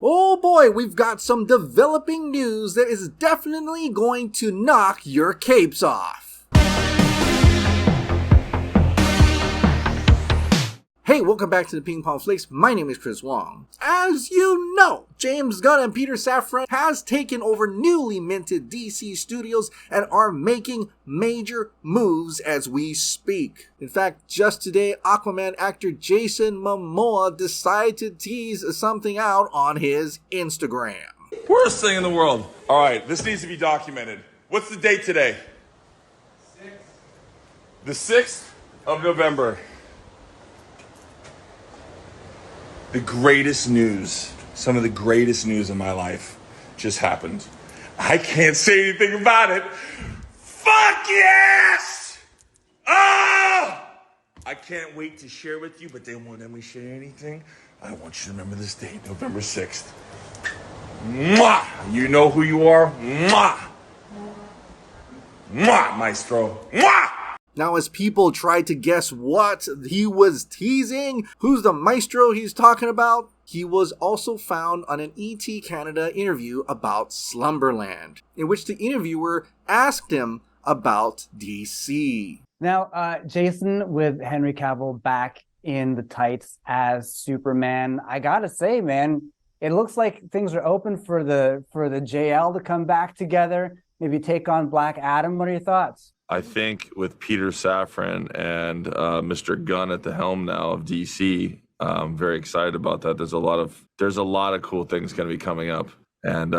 Oh boy, we've got some developing news that is definitely going to knock your capes off. Hey, welcome back to the Ping Pong Flix. My name is Chris Wong. As you know, James Gunn and Peter Safran has taken over newly minted DC Studios and are making major moves as we speak. In fact, just today, Aquaman actor Jason Momoa decided to tease something out on his Instagram. Worst thing in the world. All right, this needs to be documented. What's the date today? 6th. The 6th of November. The greatest news, some of the greatest news in my life just happened. I can't say anything about it. Fuck yes! Oh! I can't wait to share with you, but they won't let me share anything. I want you to remember this date, November 6th. Mwah! You know who you are? Mwah! Mwah, maestro. Mwah! Now, as people tried to guess what he was teasing, who's the maestro he's talking about, he was also found on an ET Canada interview about Slumberland, in which the interviewer asked him about DC. Now, Jason, with Henry Cavill back in the tights as Superman, I gotta say, man, it looks like things are open for the JL to come back together, maybe take on Black Adam. What are your thoughts? I think with Peter Safran and Mr. Gunn at the helm now of DC, I'm very excited about that. There's a lot of cool things going to be coming up, and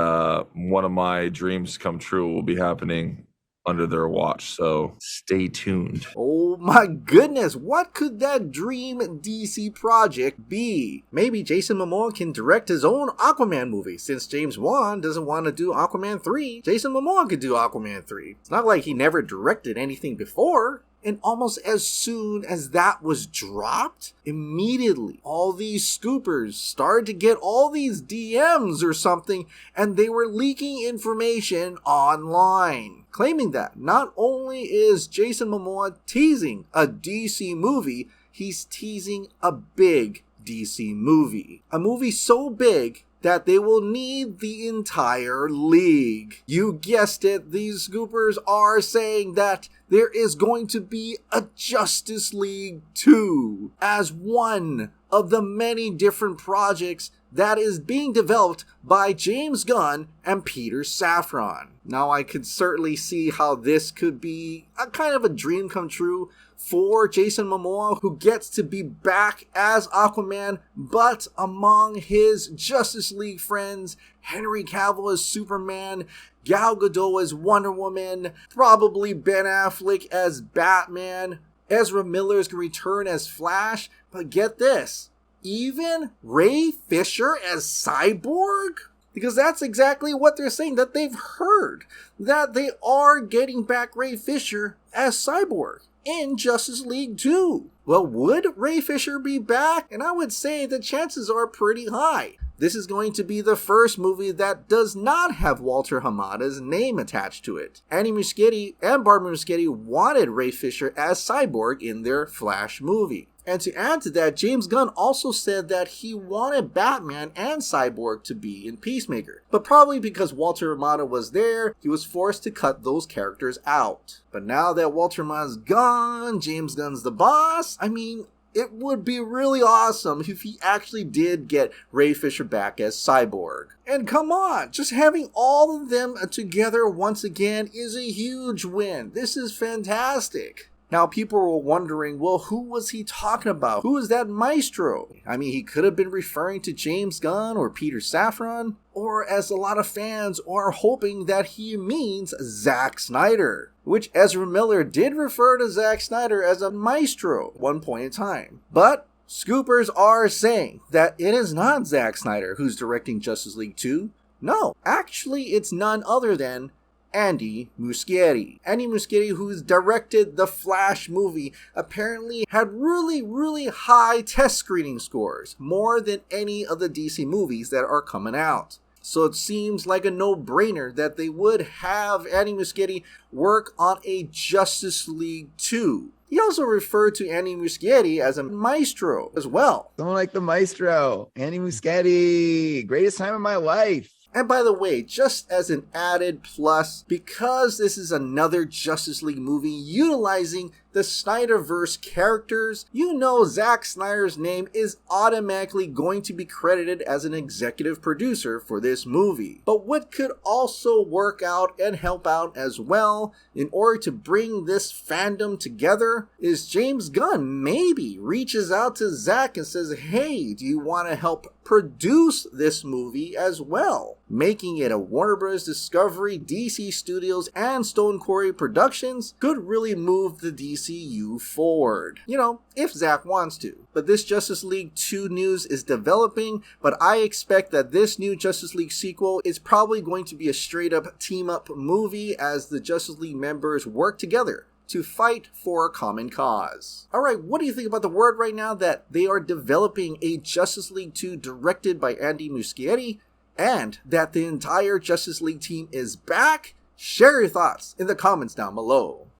one of my dreams come true will be happening under their watch. So stay tuned. Oh my goodness, what could that dream DC project be? Maybe Jason Momoa can direct his own Aquaman movie. Since James Wan doesn't want to do Aquaman 3, Jason Momoa could do Aquaman 3. It's not like he never directed anything before. And almost as soon as that was dropped, immediately all these scoopers started to get all these DMs or something, and they were leaking information online, claiming that not only is Jason Momoa teasing a DC movie, he's teasing a big DC movie. A movie so big that they will need the entire league. You guessed it, these scoopers are saying that there is going to be a Justice League 2 as one of the many different projects that is being developed by James Gunn and Peter Safran. Now, I could certainly see how this could be a kind of a dream come true for Jason Momoa, who gets to be back as Aquaman, but among his Justice League friends, Henry Cavill as Superman, Gal Gadot as Wonder Woman, probably Ben Affleck as Batman, Ezra Miller is going to return as Flash, but get this, even Ray Fisher as Cyborg? Because that's exactly what they're saying, that they've heard, that they are getting back Ray Fisher as Cyborg in Justice League 2. Well, would Ray Fisher be back? And I would say the chances are pretty high. This is going to be the first movie that does not have Walter Hamada's name attached to it. Andy Muschietti and Barbara Muschietti wanted Ray Fisher as Cyborg in their Flash movie. And to add to that, James Gunn also said that he wanted Batman and Cyborg to be in Peacemaker. But probably because Walter Hamada was there, he was forced to cut those characters out. But now that Walter Hamada's gone, James Gunn's the boss, I mean, it would be really awesome if he actually did get Ray Fisher back as Cyborg. And come on, just having all of them together once again is a huge win. This is fantastic. Now, people were wondering, well, who was he talking about? Who is that maestro? I mean, he could have been referring to James Gunn or Peter Safran, or as a lot of fans are hoping that he means Zack Snyder, which Ezra Miller did refer to Zack Snyder as a maestro at one point in time. But scoopers are saying that it is not Zack Snyder who's directing Justice League 2. No, actually, it's none other than Andy Muschietti. Andy Muschietti, who's directed the Flash movie, apparently had really high test screening scores, more than any of the DC movies that are coming out. So it seems like a no-brainer that they would have Andy Muschietti work on a Justice League 2. He also referred to Andy Muschietti as a maestro as well. Someone like the maestro, Andy Muschietti, greatest time of my life. And by the way, just as an added plus, because this is another Justice League movie utilizing the Snyderverse characters, you know Zack Snyder's name is automatically going to be credited as an executive producer for this movie. But what could also work out and help out as well in order to bring this fandom together is James Gunn maybe reaches out to Zack and says, hey, do you want to help produce this movie as well? Making it a Warner Bros. Discovery, DC Studios, and Stone Quarry Productions could really move the DCU forward. You know, if Zack wants to. But this Justice League 2 news is developing, but I expect that this new Justice League sequel is probably going to be a straight up team up movie as the Justice League members work together to fight for a common cause. Alright, what do you think about the word right now that they are developing a Justice League 2 directed by Andy Muschietti, and that the entire Justice League team is back? Share your thoughts in the comments down below.